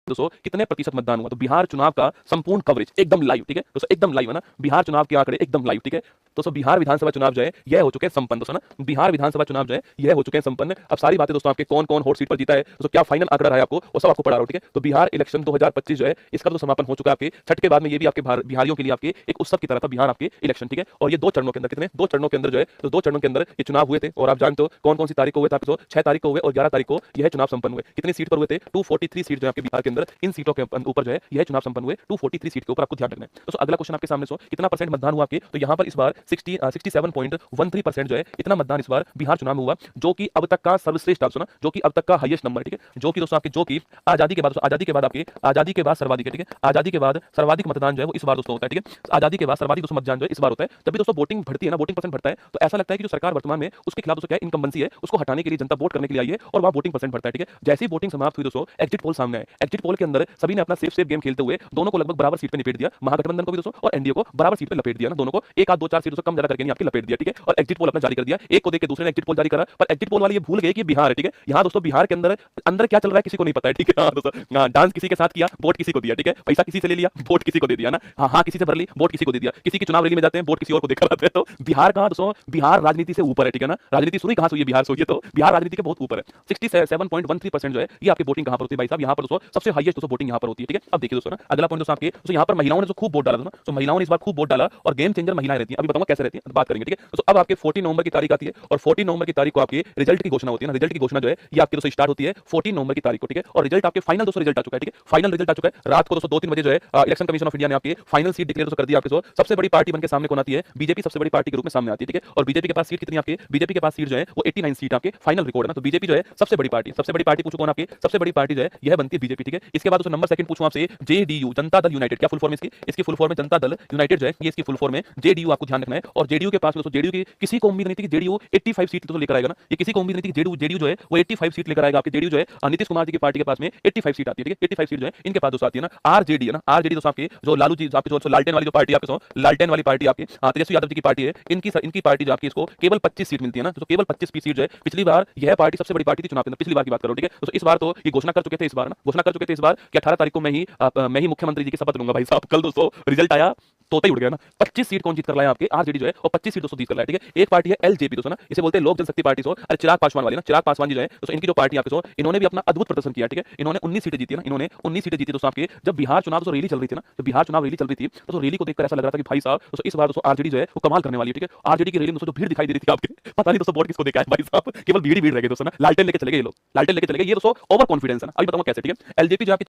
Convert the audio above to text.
दोस्तों कितने प्रतिशत मतदान हुआ। तो बिहार चुनाव का संपूर्ण कवरेज एकदम लाइव, ठीक है दोस्तों, एकदम लाइव है ना। बिहार चुनाव के आंकड़े एकदम लाइव, ठीक है दोस्तों। बिहार विधानसभा चुनाव जो है यह हो चुके हैं संपन्न दोस्तों ना। बिहार विधानसभा चुनाव जो है यह हो चुके हैं संपन्न। अब सारी बातें दोस्तों आपके कौन कौन हॉट सीट पर जीता है दोस्तों, क्या फाइनल आंकड़ा रहा है आपको, वो सब आपको पढ़ा रहा हूं, ठीक है। तो बिहार इलेक्शन 2025 जो है इसका तो समापन हो चुका है आपके छठ के बाद में। ये भी आपके बिहारियों के लिए आपके एक उत्सव की तरह था बिहार आपके इलेक्शन, ठीक है। और ये 2 चरणों के अंदर, कितने 2 चरणों के अंदर जो है, तो 2 चरणों के अंदर ये चुनाव हुए थे। और आप जानते हो कौन कौन सी तारीख को हुए थे आपके, 6 तारीख को हुए और 11 तारीख को यह चुनाव संपन्न हुए। कितनी सीट पर हुए थे, 243 सीट जो है आपके बिहार के अंदर। इन सीटों के ऊपर जो है यह चुनाव संपन्न हुए 243 सीट के ऊपर, आपको ध्यान रखना है। तो अगला क्वेश्चन आपके सामने कितना परसेंट मतदान हुआ आपके, तो यहाँ पर इस बार 67.13% जो है इतना मतदान इस बार बिहार चुनाव में हुआ, जो कि अब तक का सर्वश्रेष्ठ, आप सुना, जो कि अब तक का हाईएस्ट नंबर, ठीक है। जो कि दोस्तों आपके, जो कि आजादी के बाद आपके आजादी के बाद सर्वाधिक है, ठीक है। आजादी के बाद सर्वाधिक मतदान जो है वो इस बार दोस्तों होता है, ठीक है। आजादी के बाद सर्वाधिक दोस्तों मतदान जो है इस बार होता है। तभी दोस्तों वोटिंग बढ़ती है ना, वोटिंग परसेंट बढ़ता है, तो ऐसा लगता है कि जो सरकार वर्तमान में उसके खिलाफ दोस्तों क्या इनकम्बेंसी है, उसको हटाने के लिए जनता वोट करने के लिए आई है और वहां वोटिंग परसेंट बढ़ता है, ठीक है। जैसी वोटिंग समाप्त हुई दोस्तों, एग्जिट पोल सामने आए। एग्जिट पोल के अंदर सभी ने अपना सेफ गेम खेलते हुए दोनों को लगभग बराबर सीट पे निपेट दिया। महागठबंधन को भी दोस्तों और एनडीए को बराबर सीट पे लपेट दिया ना, दोनों को एक आध 2 4 सीट दोस्तों कम ज्यादा करके नहीं आपकी लपेट दिया, ठीक है। और एग्जिट पोल अपना जारी कर दिया, एक को देख के दूसरे ने एग्जिट पोल जारी करा, पर एग्जिट पोल वाले ये भूल गए कि बिहार है, ठीक है। यहाँ दोस्तों बिहार के अंदर अंदर क्या चल रहा है किसी को नहीं पता है, ठीक है। हाँ दोस्तों, हाँ, डांस किसी के साथ किया, वोट किसी को दिया, ठीक है। पैसा किसी से ले लिया, वोट किसी को दे दिया ना। हाँ हाँ किसी से भर ली, वोट किसी को दे दिया। किसी की चुनाव रैली में जाते हैं, वोट किसी और को देकर आते हैं। तो बिहार कहाँ दोस्तों, बिहार राजनीति से ऊपर है, ठीक है ना। राजनीति शुरू कहाँ से हुई है, बिहार से हुई है, तो बिहार राजनीति के बहुत ऊपर है। 67.13% जो है ये आपकी वोटिंग कहाँ पर होती है भाई साहब, यहाँ पर दोस्तों सबसे हाईएस्ट दोस्तों वोटिंग यहाँ पर होती है, ठीक है। अब देखिए दोस्तों ना अगला पॉइंट दोस्तों आपके, तो यहाँ पर महिलाओं ने जो खूब वोट डाला था ना, तो महिलाओं ने इस बार खूब वोट डाला और गेम चेंजर महिलाएं रहती हैं। अभी बताऊंगा कैसे रहती हैं, बात करेंगे, ठीक है। तो अब आपके 14 नवंबर की तारीख आती है और 14 नवंबर की तारीख को आपके रिजल्ट की घोषणा होती है ना। रिजल्ट की घोषणा जो है ये आपके दोस्तों स्टार्ट होती है 14 नवंबर की तारीख को, ठीक है। और रिजल्ट आपके फाइनल दोस्तों रिजल्ट आ चुका है, ठीक है। फाइनल रिजल्ट आ चुका है रात को दोस्तों 2-3 बजे जो है इलेक्शन कमीशन ऑफ इंडिया ने आपके फाइनल सीट डिक्लेयर कर दी। आपके सबसे बड़ी पार्टी बनकर सामने कौन आती है, बीजेपी सबसे बड़ी पार्टी के रूप में सामने आती है, ठीक है। और बीजेपी के पास सीट कितनी आपके, बीजेपी के पास सीट जो है वो 89 सीट आपके फाइनल रिकॉर्ड है ना। तो बीजेपी जो है सबसे बड़ी पार्टी, सबसे बड़ी पार्टी पूछो कौन आपकी, सबसे बड़ी पार्टी जो है यह बनती है बीजेपी, ठीक है। इसके बाद नंबर सेकंड पूछूं आपसे, जेडीयू जनता दल यूनाइटेड, क्या फुल फॉर्म इसकी, इसकी फुल फॉर्म है जनता दल यूनाइटेड जो है, ये इसकी फुल फॉर्म है जेडीयू, आपको ध्यान रखना है। और जेडीयू के पास दोस्तों, जेडीयू की किसी को उम्मीद नहीं थी कि जेडीयू 85 सीट तो लेकर आएगा ना। ये किसी को उम्मीद नहीं थी कि जेडीयू जो है वो 85 सीट लेकर आएगा। आपके जेडीयू जो है नीतीश कुमार जी की पार्टी के पास में 85 सीट आती है, ठीक है। 85 सीट जो है इनके पास दोस्तों आती है ना। आरजेडी है ना, आरजेडी दोस्तों आपके जो लालू जी आपके जो लालटेन वाली जो पार्टी आपके लालटेन वाली पार्टी आपकी तेजस्वी यादव जी की पार्टी है, इनकी पार्टी जो आपकी इसको केवल 25 सीट मिलती है ना। तो केवल 25 सीट जो है, पिछली बार यह पार्टी सबसे बड़ी पार्टी थी चुनाव में, पिछली बार की बात करो, ठीक है। तो इस बार तो ये घोषणा कर चुके थे, इस बार ना घोषणा कर चुके थे इस बार कि 18 तारीख को मैं ही मुख्यमंत्री जी की शपथ लूंगा भाई साहब। कल दोस्तों रिजल्ट आया, तोता ही उड़ गया ना। 25 सीट कौन जीत कर लाया आपके, आरजेडी जो है, और 25 सीट दोस्तों जीत कर लाया, ठीक है। एक पार्टी है एलजेपी दोस्तों ना, इसे बोलते हैं लोक जनशक्ति पार्टी। अरे चिराग पासवान वाली ना, चिराग पासवान जी जो है दोस्तों, इनकी जो पार्टी आपके इन्होंने भी अपना अद्भुत प्रदर्शन किया, ठीक है। इन्होंने 19 सीटें जीती ना, इन्होंने 19 सीटें जीती दोस्तों आपके। जब बिहार चुनाव दोस्तों रैली चल रही थी ना, जब बिहार चुनाव रैली चल रही थी तो रैली को देखकर ऐसा लग रहा था कि भाई साहब दोस्तों इस बार दोस्तों आरजेडी जो है वो कमाल करने वाली है, ठीक है। आरजेडी की रैली में दोस्तों जो भीड़ दिखाई दे रही थी आपके, पता नहीं दोस्तों वोट किसको देखा है भाई साहब, केवल भीड़ ही भीड़ रह गई दोस्तों ना। लालटेन लेके चले गए ये लोग, लालटेन लेके चले गए, ये दोस्तों ओवर कॉन्फिडेंस है ना। अभी बताऊंगा कैसे, ठीक है। एलजेपी जो आपकी